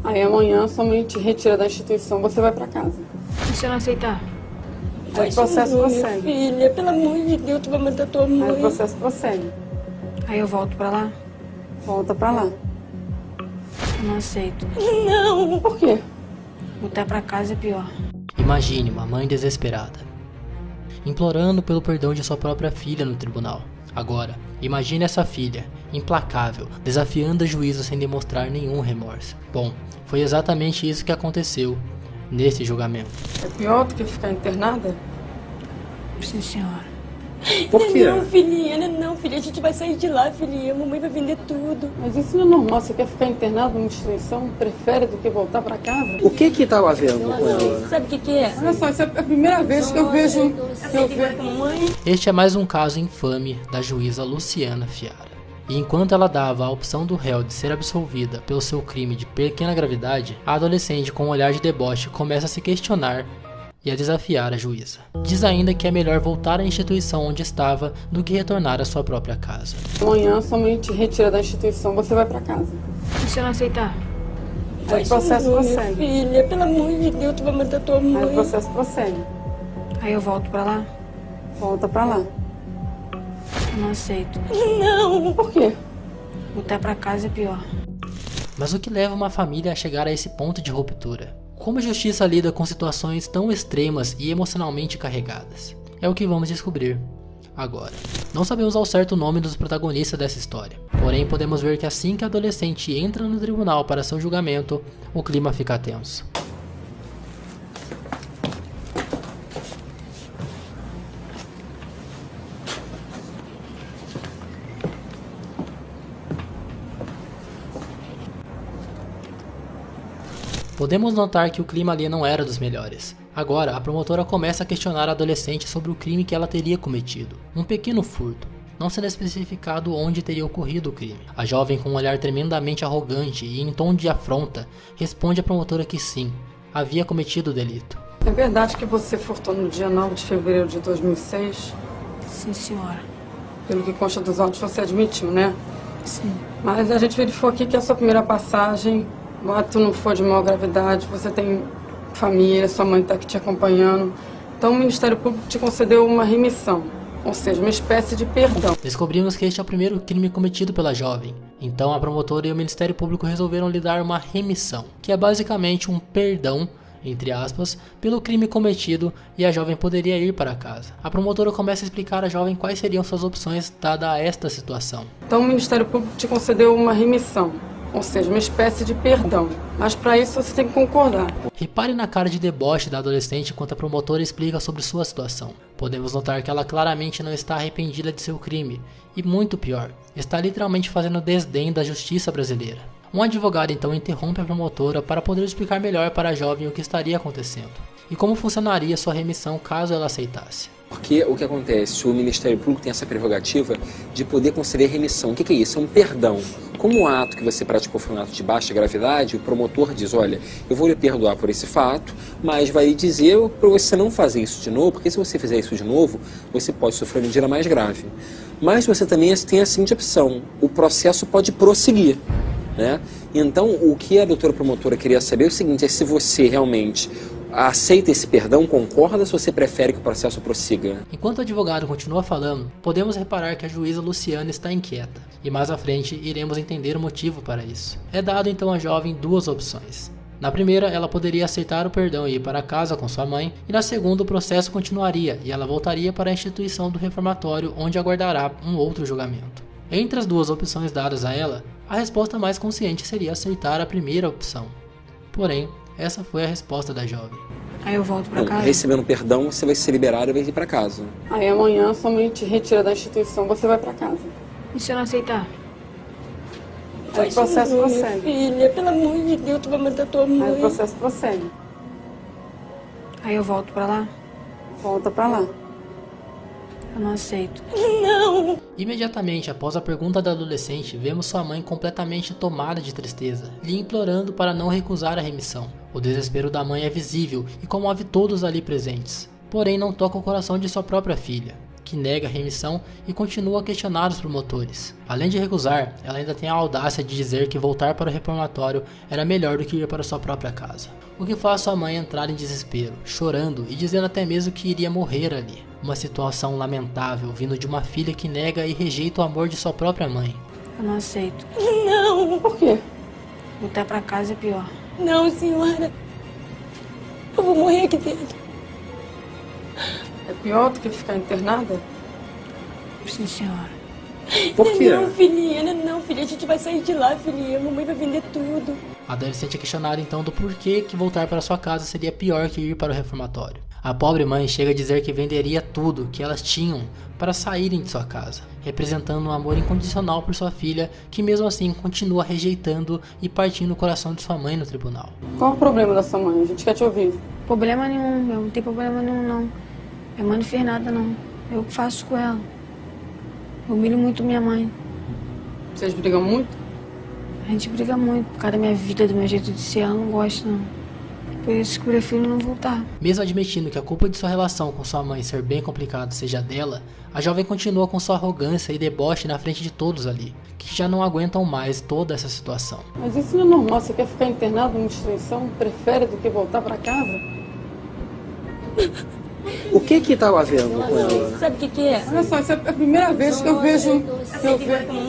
Aí amanhã sua mãe te retira da instituição, você vai pra casa. E se eu não aceitar? Aí o processo prossegue. Filha, pelo amor de Deus, tu vai matar tua mãe. Aí o processo prossegue. Aí eu volto pra lá? Volta pra lá. Eu não aceito. Não. Por quê? Voltar pra casa é pior. Imagine uma mãe desesperada, implorando pelo perdão de sua própria filha no tribunal. Agora, imagine essa filha, implacável, desafiando a juíza sem demonstrar nenhum remorso. Bom, foi exatamente isso que aconteceu nesse julgamento. É pior do que ficar internada? Sim, senhora. Por quê? Não, filhinha, não, filha. A gente vai sair de lá, filhinha. A mamãe vai vender tudo. Mas isso não é normal. Você quer ficar internado numa instituição? Prefere do que voltar pra casa? O que que tava vendo com ela? Sabe o que é? Olha só, essa é a primeira vez que eu vejo... Este é mais um caso infame da juíza Luciana Fiara. E enquanto ela dava a opção do réu de ser absolvida pelo seu crime de pequena gravidade, a adolescente com um olhar de deboche começa a se questionar e a desafiar a juíza. Diz ainda que é melhor voltar à instituição onde estava do que retornar à sua própria casa. Amanhã sua mãe te retira da instituição, você vai pra casa. E se eu não aceitar? Aí o processo prossegue. Filha, pelo amor de Deus, tu vai matar tua Aí o mãe. processo prossegue. Aí eu volto pra lá? Volta pra lá. Eu não aceito. Não. Por quê? Voltar pra casa é pior. Mas o que leva uma família a chegar a esse ponto de ruptura? Como a justiça lida com situações tão extremas e emocionalmente carregadas? É o que vamos descobrir agora. Não sabemos ao certo o nome dos protagonistas dessa história, porém podemos ver que assim que a adolescente entra no tribunal para seu julgamento, o clima fica tenso. Podemos notar que o clima ali não era dos melhores. Agora, a promotora começa a questionar a adolescente sobre o crime que ela teria cometido. Um pequeno furto, não sendo especificado onde teria ocorrido o crime. A jovem, com um olhar tremendamente arrogante e em tom de afronta, responde à promotora que sim, havia cometido o delito. É verdade que você furtou no dia 9 de fevereiro de 2006? Sim, senhora. Pelo que consta dos autos, você admitiu, né? Sim. Mas a gente verificou aqui que a sua primeira passagem, o ato não foi de maior gravidade, você tem família, sua mãe está aqui te acompanhando. Então o Ministério Público te concedeu uma remissão, ou seja, uma espécie de perdão. Descobrimos que este é o primeiro crime cometido pela jovem. Então a promotora e o Ministério Público resolveram lhe dar uma remissão, que é basicamente um perdão, entre aspas, pelo crime cometido, e a jovem poderia ir para casa. A promotora começa a explicar à jovem quais seriam suas opções dada a esta situação. Então o Ministério Público te concedeu uma remissão, ou seja, uma espécie de perdão. Mas para isso você tem que concordar. Repare na cara de deboche da adolescente enquanto a promotora explica sobre sua situação. Podemos notar que ela claramente não está arrependida de seu crime, e muito pior, está literalmente fazendo desdém da justiça brasileira. Um advogado então interrompe a promotora para poder explicar melhor para a jovem o que estaria acontecendo, e como funcionaria sua remissão caso ela aceitasse. Porque o que acontece? O Ministério Público tem essa prerrogativa de poder conceder remissão. O que é isso? É um perdão. Como o ato que você praticou foi um ato de baixa gravidade, o promotor diz, olha, eu vou lhe perdoar por esse fato, mas vai lhe dizer para você não fazer isso de novo, porque se você fizer isso de novo, você pode sofrer uma medida mais grave. Mas você também tem a seguinte opção, o processo pode prosseguir, né? Então, o que a doutora promotora queria saber é o seguinte, é se você realmente aceita esse perdão, concorda, ou se você prefere que o processo prossiga? Enquanto o advogado continua falando, podemos reparar que a juíza Luciana está inquieta, e mais à frente iremos entender o motivo para isso. É dado então à jovem duas opções. Na primeira, ela poderia aceitar o perdão e ir para casa com sua mãe, e na segunda o processo continuaria e ela voltaria para a instituição do reformatório, onde aguardará um outro julgamento. Entre as duas opções dadas a ela, a resposta mais consciente seria aceitar a primeira opção. Porém, essa foi a resposta da jovem. Aí eu volto pra casa? Recebendo perdão, você vai ser liberado e vai ir para casa. Aí amanhã sua mãe te retira da instituição, você vai pra casa. E se eu não aceitar? Aí o processo prossegue. Filha, pelo amor de Deus, tu vai matar tua mãe. Aí o processo prossegue. Aí eu volto pra lá? Volta pra lá. Eu não aceito. Não. Imediatamente após a pergunta da adolescente, vemos sua mãe completamente tomada de tristeza, lhe implorando para não recusar a remissão. O desespero da mãe é visível e comove todos ali presentes, porém não toca o coração de sua própria filha, que que nega a remissão e continua a questionar os promotores. Além de recusar, ela ainda tem a audácia de dizer que voltar para o reformatório era melhor do que ir para sua própria casa. O que faz sua mãe entrar em desespero, chorando e dizendo até mesmo que iria morrer ali. Uma situação lamentável vindo de uma filha que nega e rejeita o amor de sua própria mãe. Eu não aceito. Não! Por quê? Voltar pra casa é pior. Não, senhora. Eu vou morrer aqui dentro. É pior do que ficar internada? Sim, senhora. Por quê? Não, filhinha, não, filha. A gente vai sair de lá, filhinha. A mamãe vai vender tudo. A adolescente é questionada então do porquê que voltar para sua casa seria pior que ir para o reformatório. A pobre mãe chega a dizer que venderia tudo que elas tinham para saírem de sua casa, representando um amor incondicional por sua filha, que mesmo assim continua rejeitando e partindo o coração de sua mãe no tribunal. Qual o problema da sua mãe? A gente quer te ouvir. Problema nenhum, eu não tenho problema nenhum, não. Minha mãe não fez nada, não. Eu que faço com ela. Eu humilho muito minha mãe. Vocês brigam muito? A gente briga muito por causa da minha vida, do meu jeito de ser. Ela não gosta, não. Por isso que eu prefiro não voltar. Mesmo admitindo que a culpa de sua relação com sua mãe ser bem complicada seja dela, a jovem continua com sua arrogância e deboche na frente de todos ali, que já não aguentam mais toda essa situação. Mas isso não é normal. Você quer ficar internado numa instituição? Prefere do que voltar pra casa? O que que tava vendo com ela? Sabe o que que é? Olha só, essa é a primeira vez que eu vejo...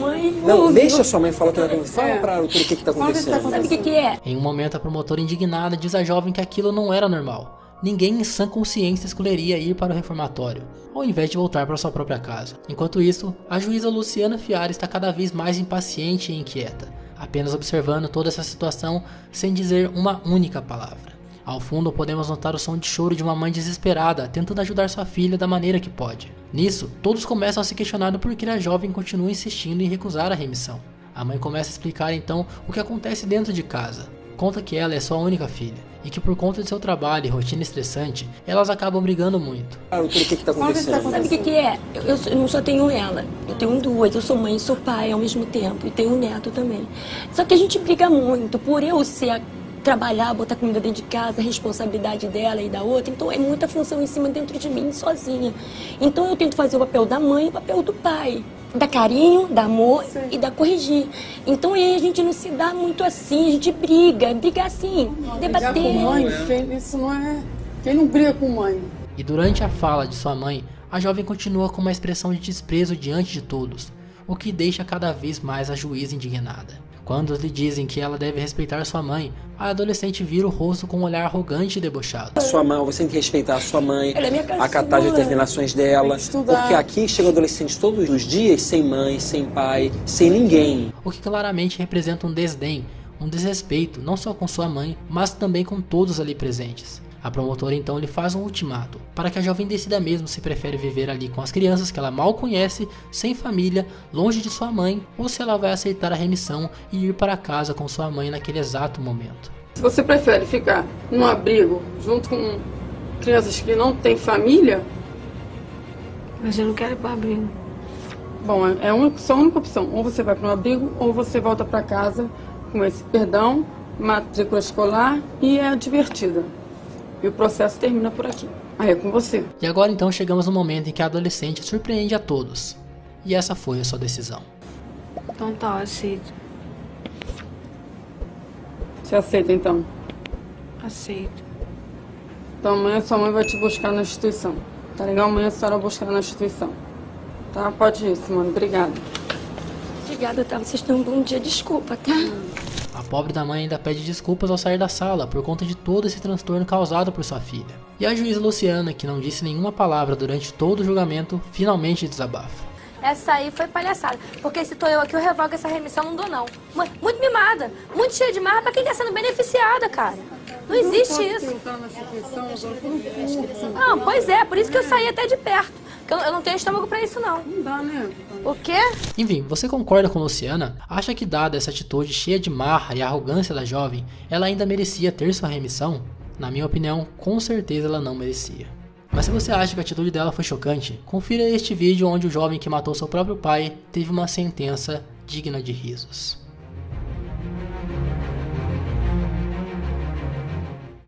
Mãe, Não, deixa sua mãe falar que ela tem. Fala É. pra ela o que que tá acontecendo. sabe o que que é? Em um momento, a promotora indignada diz à jovem que aquilo não era normal. Ninguém em sã consciência escolheria ir para o reformatório, ao invés de voltar para sua própria casa. Enquanto isso, a juíza Luciana Fiara está cada vez mais impaciente e inquieta, apenas observando toda essa situação sem dizer uma única palavra. Ao fundo, podemos notar o som de choro de uma mãe desesperada, tentando ajudar sua filha da maneira que pode. Nisso, todos começam a se questionar do porquê a jovem continua insistindo em recusar a remissão. A mãe começa a explicar então o que acontece dentro de casa. Conta que ela é sua única filha, e que por conta de seu trabalho e rotina estressante, elas acabam brigando muito. O que que tá acontecendo? Sabe o que que é? Eu não só tenho ela, eu tenho duas. Eu sou mãe e sou pai ao mesmo tempo, e tenho um neto também. Só que a gente briga muito, por eu ser... trabalhar, botar comida dentro de casa, a responsabilidade dela e da outra. Então é muita função em cima dentro de mim, sozinha. Então eu tento fazer o papel da mãe e o papel do pai. Dar carinho, dar amor e dar corrigir. Então aí a gente não se dá muito assim, a gente briga assim, debater. Brigar com mãe, isso não é... Quem não briga com mãe? E durante a fala de sua mãe, a jovem continua com uma expressão de desprezo diante de todos, o que deixa cada vez mais a juíza indignada. Quando lhe dizem que ela deve respeitar sua mãe, a adolescente vira o rosto com um olhar arrogante e debochado. Sua mãe, você tem que respeitar a sua mãe, Ela é minha caçula. acatar as determinações dela. Estudar. Porque aqui chegam adolescentes todos os dias sem mãe, sem pai, sem ninguém. O que claramente representa um desdém, um desrespeito, não só com sua mãe, mas também com todos ali presentes. A promotora então lhe faz um ultimato, para que a jovem decida mesmo se prefere viver ali com as crianças que ela mal conhece, sem família, longe de sua mãe, ou se ela vai aceitar a remissão e ir para casa com sua mãe naquele exato momento. Se você prefere ficar num abrigo junto com crianças que não têm família, Mas eu não quero ir pro abrigo. bom, é só a única opção. Ou você vai para um abrigo, ou você volta para casa com esse perdão, matrícula escolar e é divertida. E o processo termina por aqui. Aí é com você. E agora então chegamos no momento em que a adolescente surpreende a todos. E essa foi a sua decisão. Então tá, eu aceito. Você aceita então? Aceito. Então amanhã sua mãe vai te buscar na instituição. Tá legal? Amanhã a senhora vai buscar na instituição. Tá? Pode ir, Simone. Obrigada. Obrigada, tá? Vocês têm um bom dia. Desculpa, tá? A pobre da mãe ainda pede desculpas ao sair da sala por conta de todo esse transtorno causado por sua filha. E a juíza Luciana, que não disse nenhuma palavra durante todo o julgamento, finalmente desabafa. Essa aí foi palhaçada. Porque se tô eu aqui, eu revogo essa remissão, não dou não. Muito mimada, muito cheia de marra pra quem tá sendo beneficiada, cara. Não existe isso. Não, pois é, por isso que eu saí até de perto. Porque eu não tenho estômago pra isso, não. Não dá, né? O quê? Enfim, você concorda com Luciana? Acha que dada essa atitude cheia de marra e arrogância da jovem, ela ainda merecia ter sua remissão? Na minha opinião, com certeza ela não merecia. Mas se você acha que a atitude dela foi chocante, confira este vídeo onde o jovem que matou seu próprio pai teve uma sentença digna de risos.